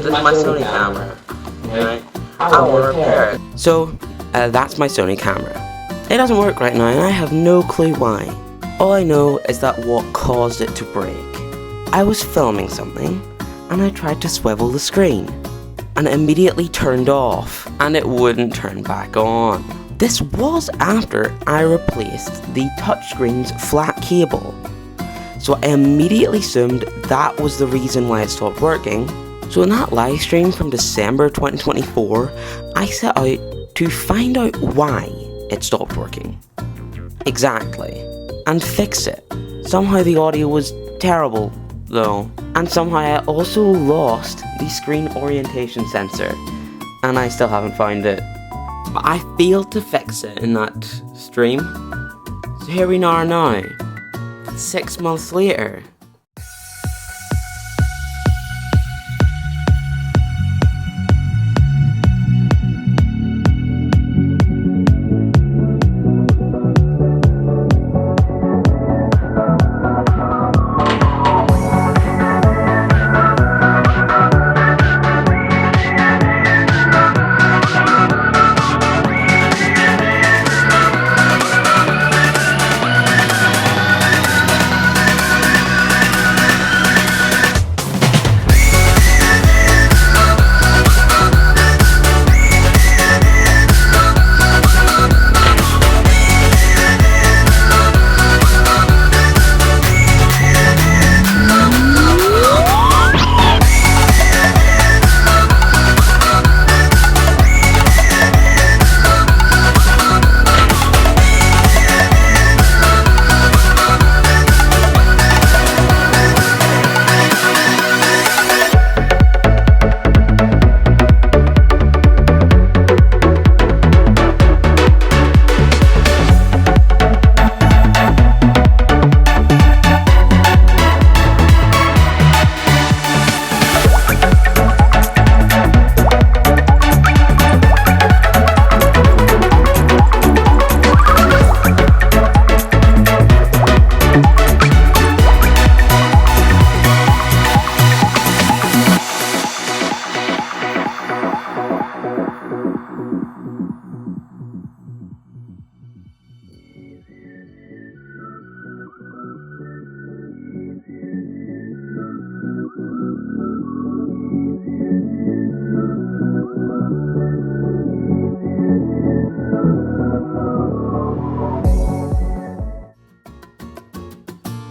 this is my Sony camera. Right? I want to repair it. So, that's my Sony camera. It doesn't work right now and I have no clue why. All I know is that what caused it to break. I was filming something and I tried to swivel the screen and it immediately turned off and it wouldn't turn back on. This was after I replaced the touchscreen's flat cable. So I immediately assumed that was the reason why it stopped working. So in that live stream from December 2024, I set out to find out why it stopped working. Exactly. And fix it. Somehow the audio was terrible though, and somehow I also lost the screen orientation sensor, and I still haven't found it. But I failed to fix it in that stream, so here we are now, 6 months later.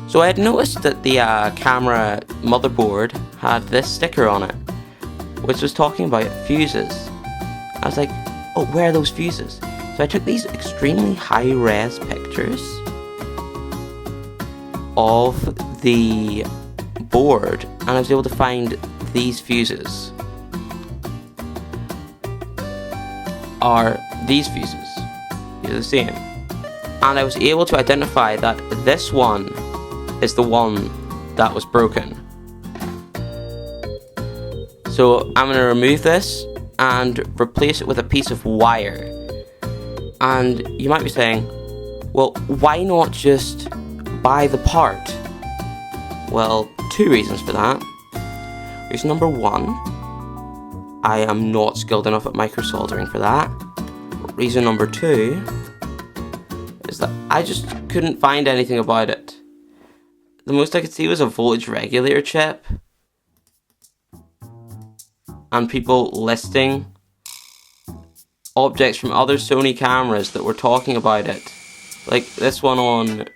So I had noticed that the camera motherboard had this sticker on it, which was talking about fuses. I was like, oh, where are those fuses? So I took these extremely high-res pictures of the board, and I was able to find these fuses. These fuses are the same. And I was able to identify that this one is the one that was broken. So I'm going to remove this and replace it with a piece of wire. And you might be saying, well, why not just buy the part? Well, two reasons for that. Reason number one, I am not skilled enough at micro soldering for that. Reason number two is that I just couldn't find anything about it. The most I could see was a voltage regulator chip and people listing objects from other Sony cameras that were talking about it, like this one on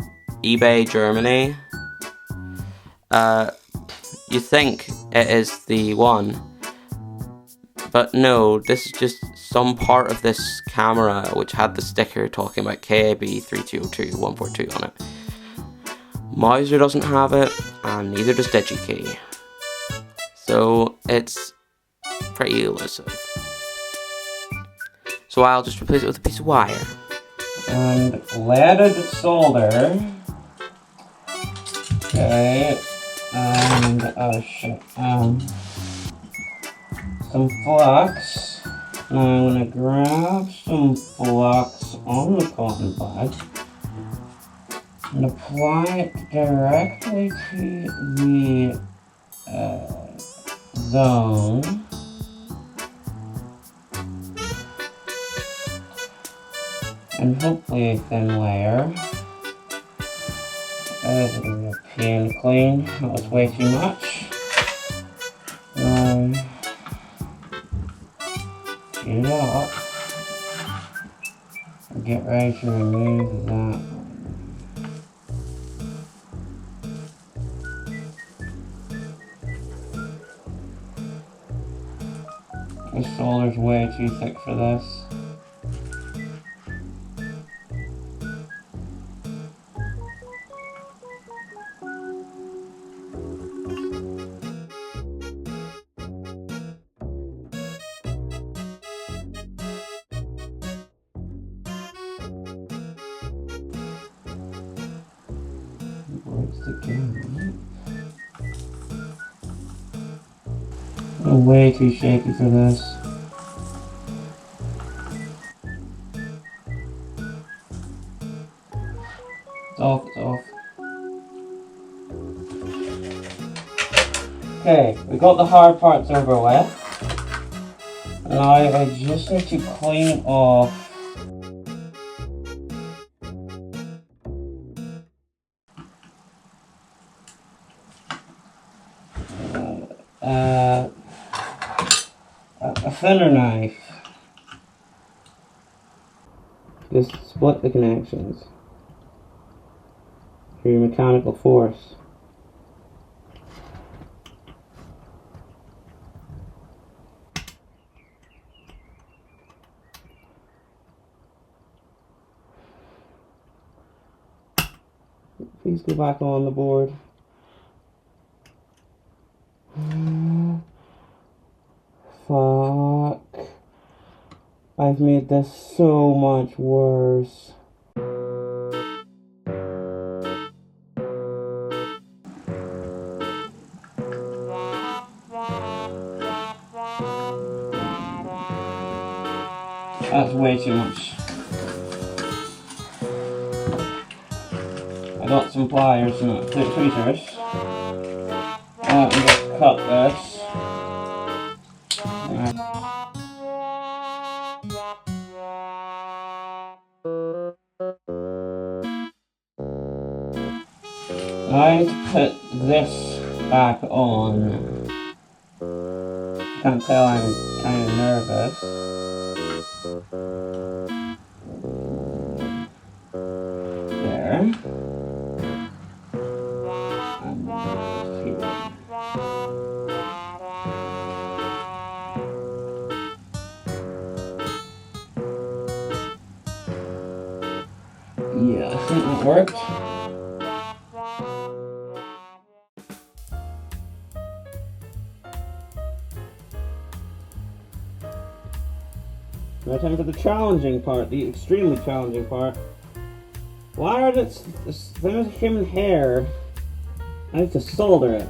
eBay Germany. You think it is the one, but no, this is just some part of this camera which had the sticker talking about KAB3202142 on it. Mauser doesn't have it, and neither does DigiKey. So it's pretty elusive. So I'll just replace it with a piece of wire. And leaded solder. Okay. And some flux. Now I'm gonna grab some flux on the cotton pad and apply it directly to the zone. and hopefully a thin layer. This is going to be a pain to clean. That was way too much. Get it up. Get ready to remove that. This solder's way too thick for this. I'm way too shaky for this. It's off, it's off. Okay, we got the hard parts over with. Now I just need to clean off a thinner knife. Just split the connections through mechanical force. Please go back on the board. Fuck. I've made this so much worse. That's way too much. I got some pliers and tweezers. And just cut this. I need to put this back on. You can't tell I'm kind of nervous. There. And here. Yeah, I think that worked. Now time for the challenging part, the extremely challenging part. Wire that's as thin as human hair. I have to solder it.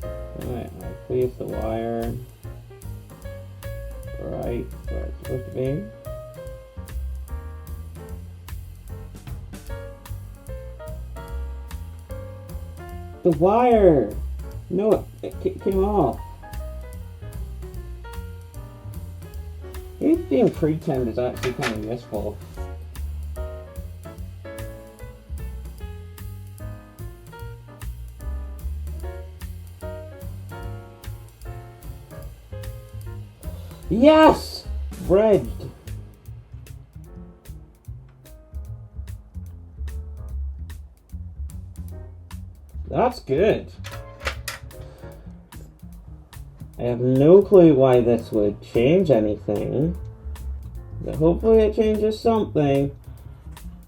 Alright, I place the wire right where it's supposed to be. The wire! No, it came off. Maybe being pre-timed is actually kind of useful. Yes! Bridged. That's good. I have no clue why this would change anything, but hopefully it changes something.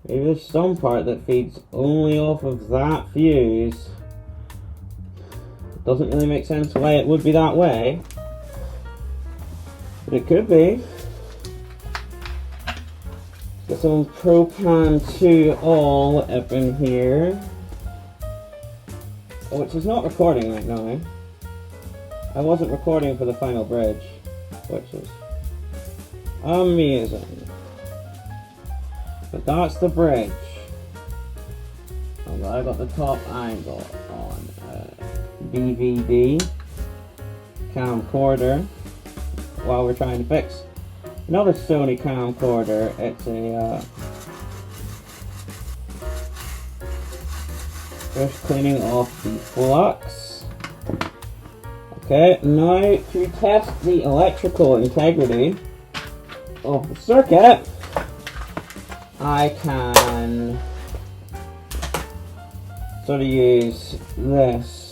Maybe there's some part that feeds only off of that fuse. It doesn't really make sense why it would be that way, but it could be. Got some Propan 2 all up in here, which is not recording right now. I wasn't recording for the final bridge, which is amazing. But that's the bridge. And I got the top angle on DVD camcorder while we're trying to fix another Sony camcorder. It's a just cleaning off the flux. Okay, now to test the electrical integrity of the circuit, I can sort of use this.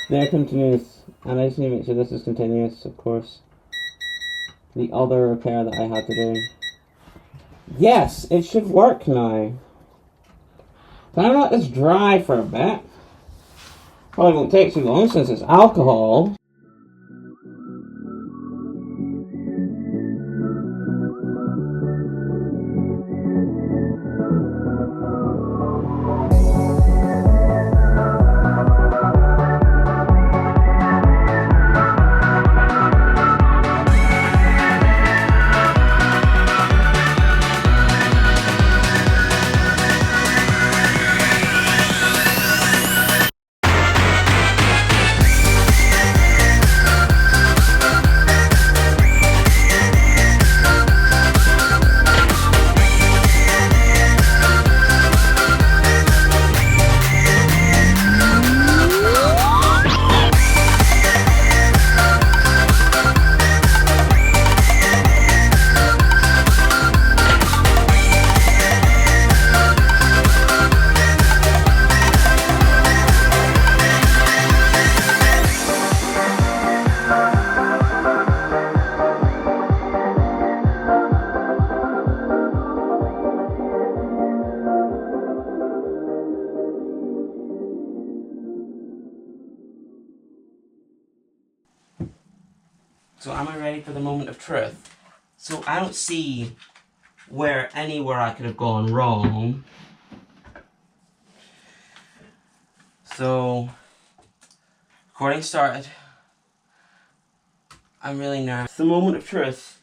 They're continuous, and I just need to make sure this is continuous, of course. The other repair that I had to do. Yes, it should work now. Can I let this dry for a bit? Probably won't take too long since it's alcohol. So am I ready for the moment of truth? So I don't see anywhere I could have gone wrong. So recording started. I'm really nervous. It's the moment of truth.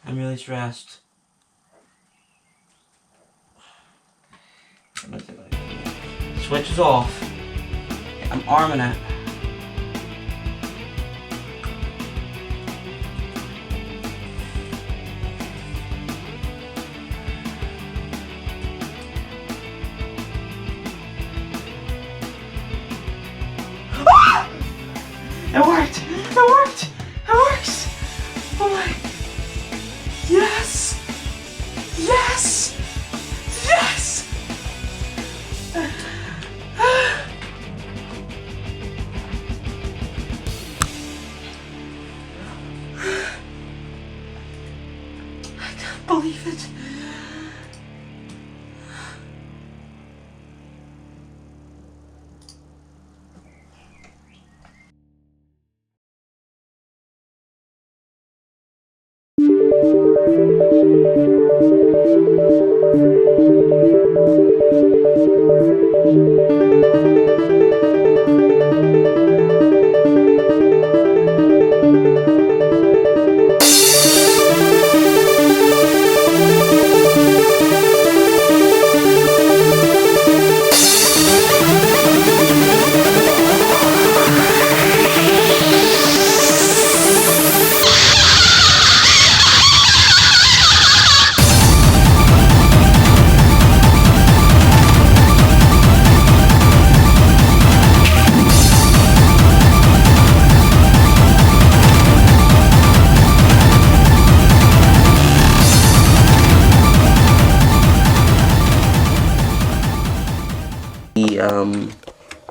I'm really stressed. Switch is off. I'm arming it. It worked! It worked! It works! Oh my... Yes! Yes! Yes! I can't believe it.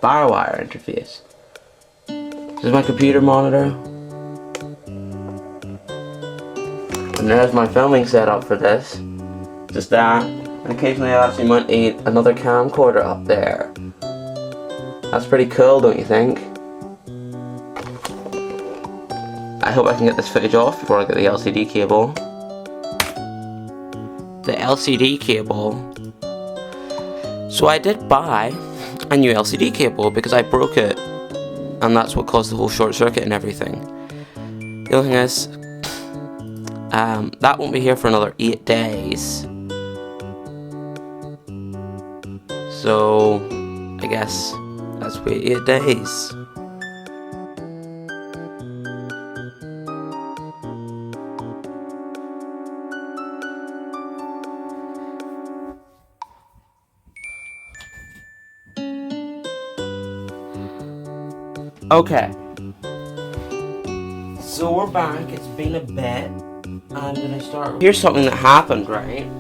Firewire interface. This is my computer monitor. And there's my filming setup for this. Just that. And occasionally I actually might need another camcorder up there. That's pretty cool, don't you think? I hope I can get this footage off before I get the LCD cable. The LCD cable. So I did buy a new LCD cable because I broke it, and that's what caused the whole short circuit and everything. The only thing is, that won't be here for another 8 days. So, I guess let's wait 8 days. Okay, so we're back. It's been a bit. I'm gonna start. Here's something that happened, right?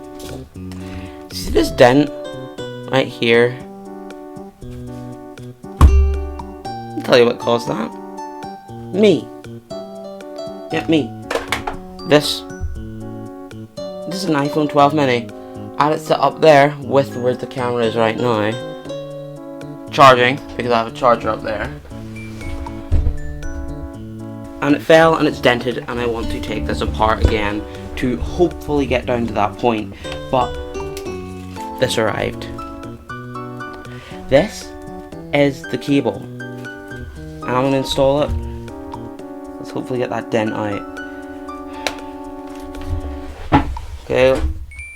See this dent right here? I'll tell you what caused that. Me. Yeah, me. This is an iPhone 12 mini. I had it set up there with where the camera is right now. Charging, because I have a charger up there. And it fell and it's dented, and I want to take this apart again to hopefully get down to that point, but this arrived. This is the cable, and I'm going to install it. Let's hopefully get that dent out. Okay,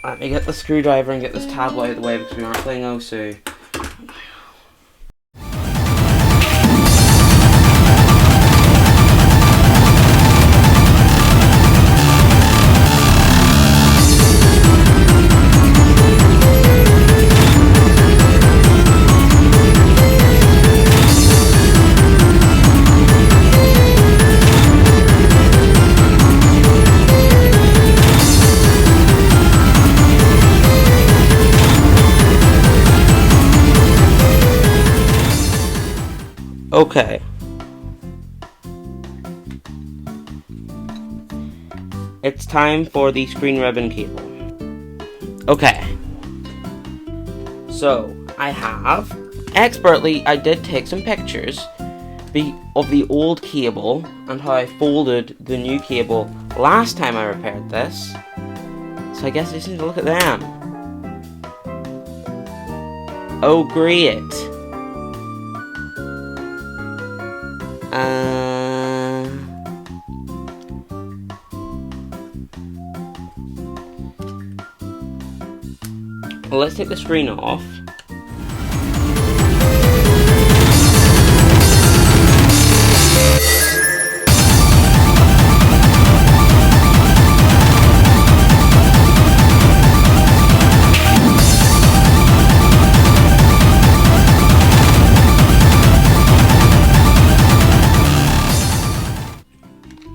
let me get the screwdriver and get this tablet out of the way because we aren't playing OSU. Okay. It's time for the screen ribbon cable. Okay. So, I did take some pictures of the old cable and how I folded the new cable last time I repaired this. So I guess I just need to look at them. Oh, great. Well, let's take the screen off.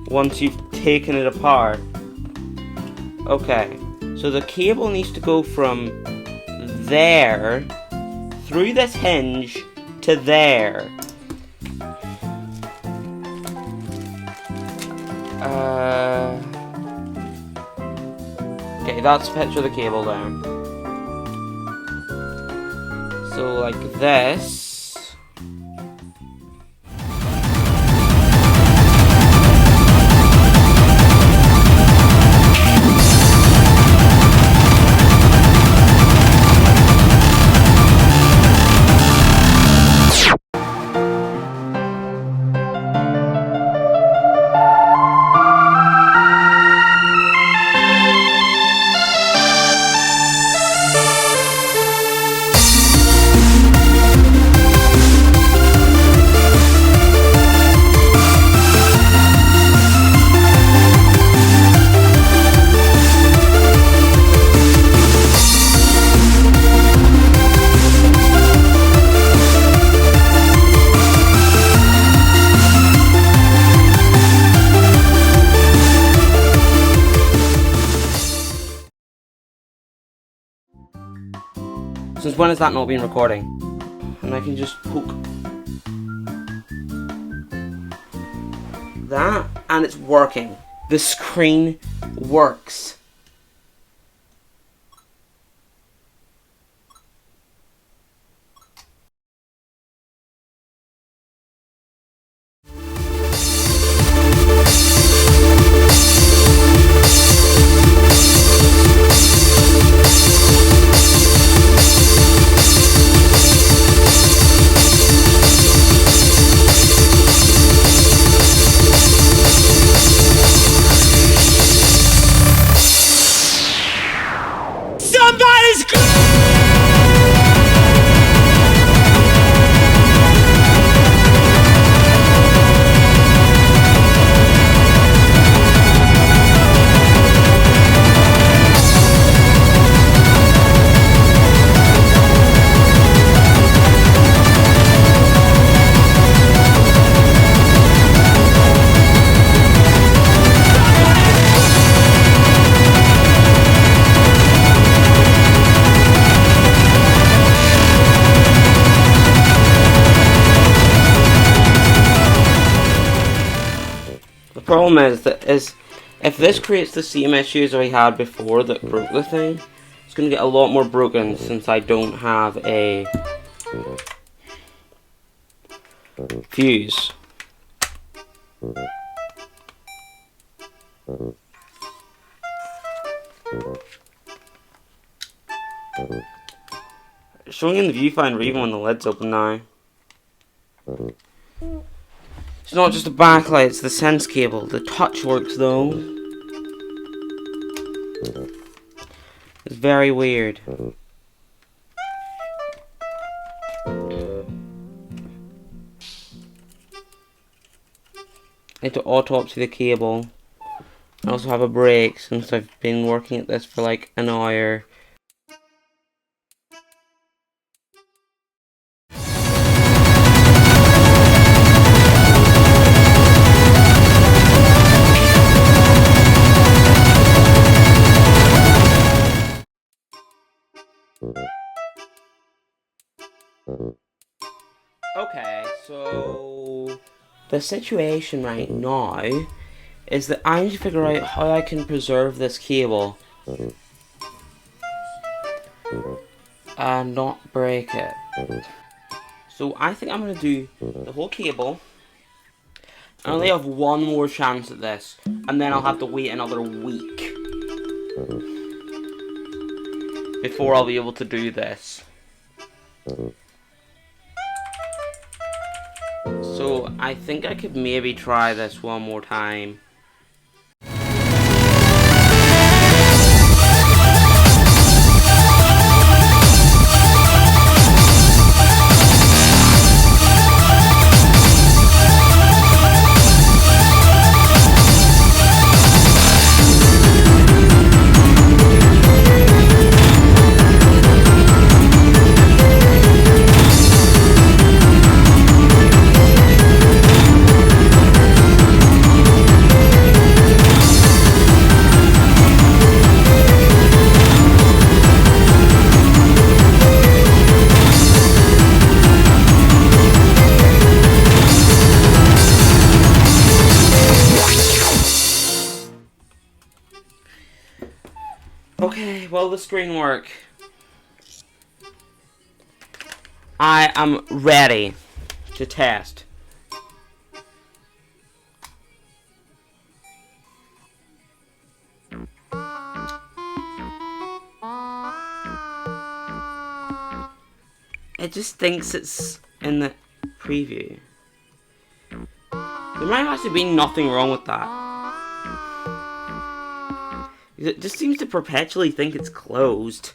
Once you've taken it apart. Okay, so the cable needs to go from there through this hinge to there. Okay, that's a picture of the cable there. So like this. Since when has that not been recording? And I can just poke that, and it's working. The screen works. problem is if this creates the same issues I had before that broke the thing, it's going to get a lot more broken since I don't have a fuse. Showing in the viewfinder even when the lid's open now. It's not just the backlight, it's the sense cable. The touch works though. It's very weird. I need to autopsy the cable. I also have a break since I've been working at this for like an hour. Okay, so the situation right now is that I need to figure out how I can preserve this cable and not break it. So I think I'm going to do the whole cable. I only have one more chance at this, and then I'll have to wait another week before I'll be able to do this. So I think I could maybe try this one more time. Okay, will the screen work? I am ready to test. It just thinks it's in the preview. There might have actually been nothing wrong with that. It just seems to perpetually think it's closed.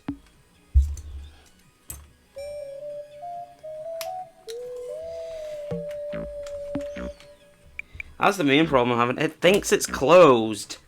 That's the main problem I'm having. It thinks it's closed.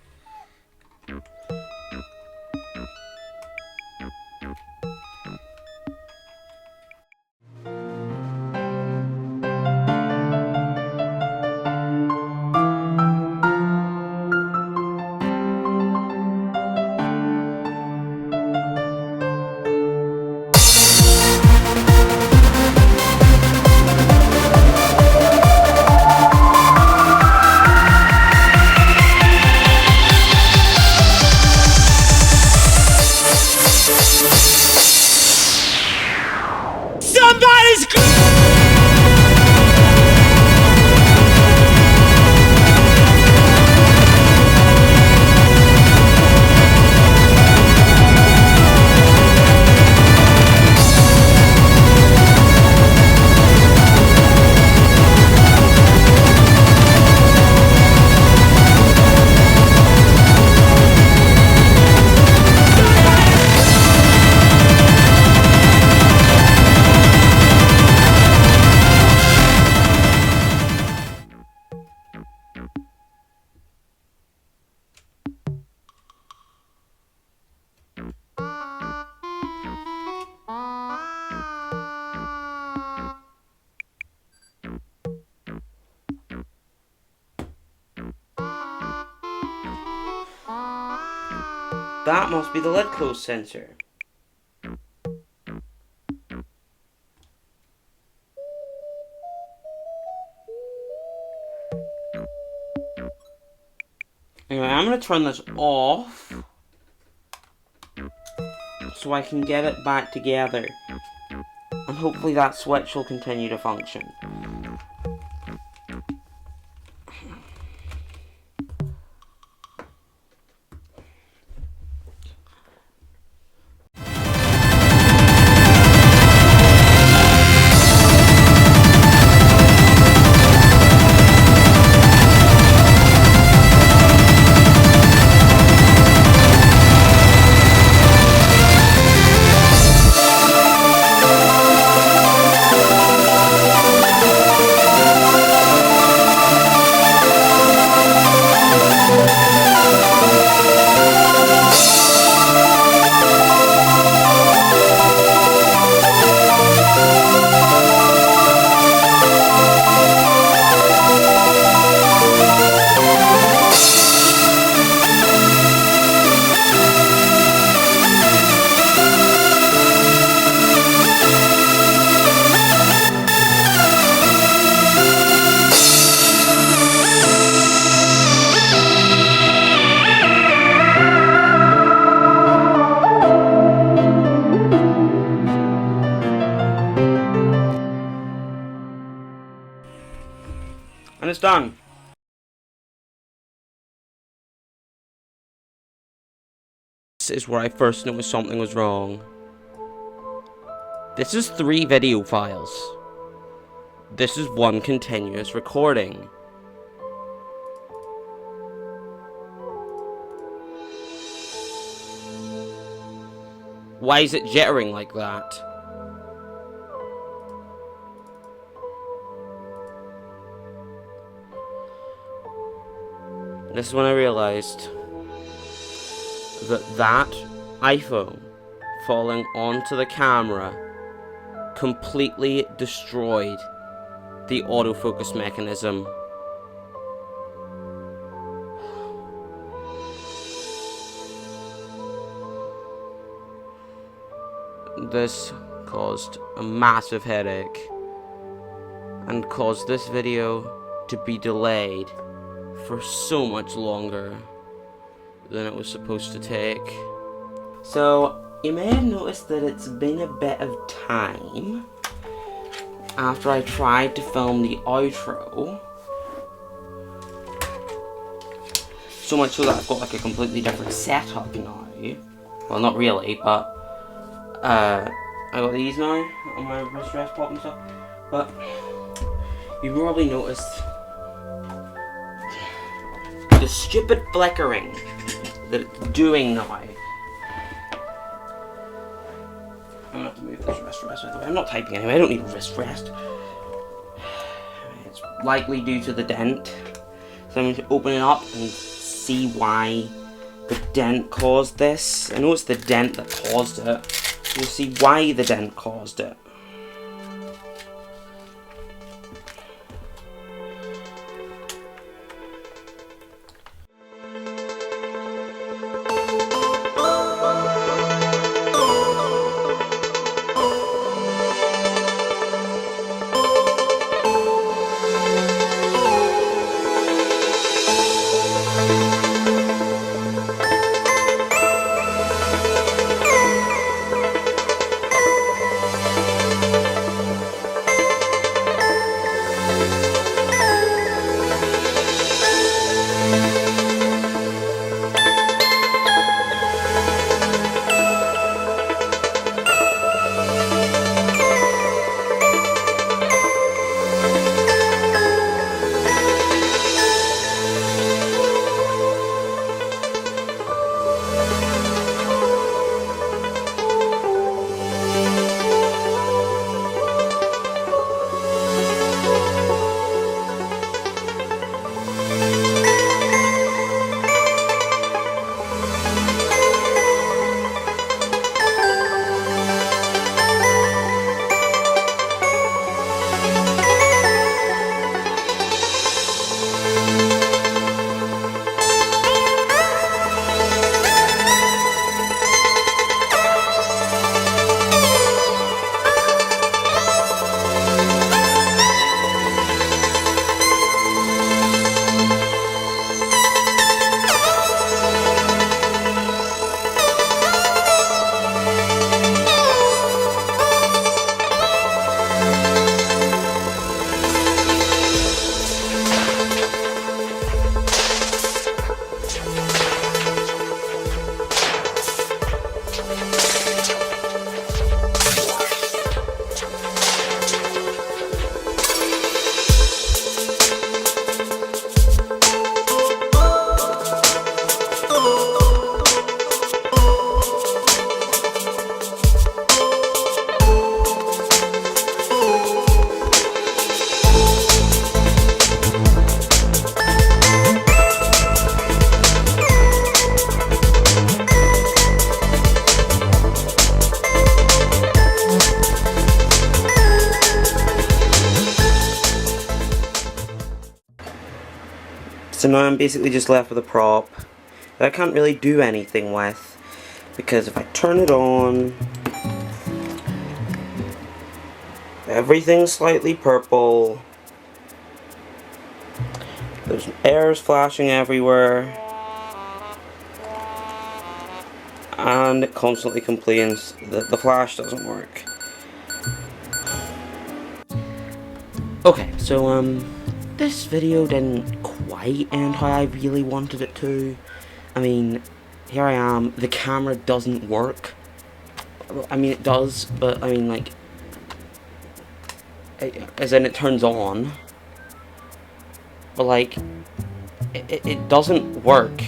That must be the lid close sensor. Anyway, I'm going to turn this off so I can get it back together. And hopefully that switch will continue to function. And it's done. This is where I first noticed something was wrong. This is 3 video files. This is 1 continuous recording. Why is it jittering like that? This is when I realized that iPhone falling onto the camera completely destroyed the autofocus mechanism. This caused a massive headache and caused this video to be delayed for so much longer than it was supposed to take. So you may have noticed that it's been a bit of time after I tried to film the outro, so much so that I've got like a completely different setup now. Well, not really, but I got these now on my wrist rest pop and stuff. But you probably noticed the stupid flickering that it's doing now. I'm gonna have to move this wrist rest out of the way. I'm not typing anyway, I don't need a wrist rest. It's likely due to the dent. So I'm going to open it up and see why the dent caused this. I know it's the dent that caused it. We'll see why the dent caused it. So now I'm basically just left with a prop that I can't really do anything with, because if I turn it on, everything's slightly purple, there's airs flashing everywhere, and it constantly complains that the flash doesn't work. Okay, so this video didn't quite end how I really wanted it to. I mean, here I am, the camera doesn't work. I mean, it does, but I mean, like, as in it turns on, but like, it doesn't work.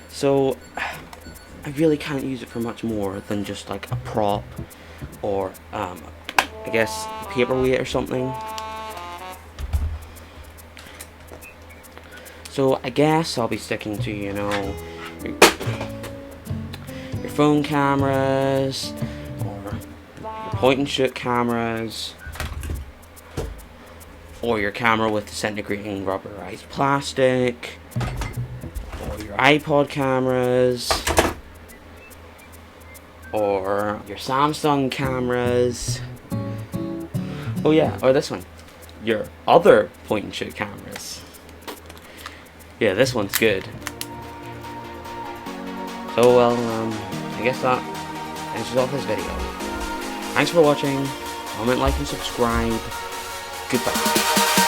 So I really can't use it for much more than just like a prop, or I guess paperweight or something. So I guess I'll be sticking to, you know, your phone cameras, or your point and shoot cameras, or your camera with disintegrating rubberized plastic, or your iPod cameras, or your Samsung cameras. Oh yeah, or this one, your other point and shoot cameras. Yeah, this one's good. So well, I guess that finishes off this video. Thanks for watching. Comment, like, and subscribe. Goodbye.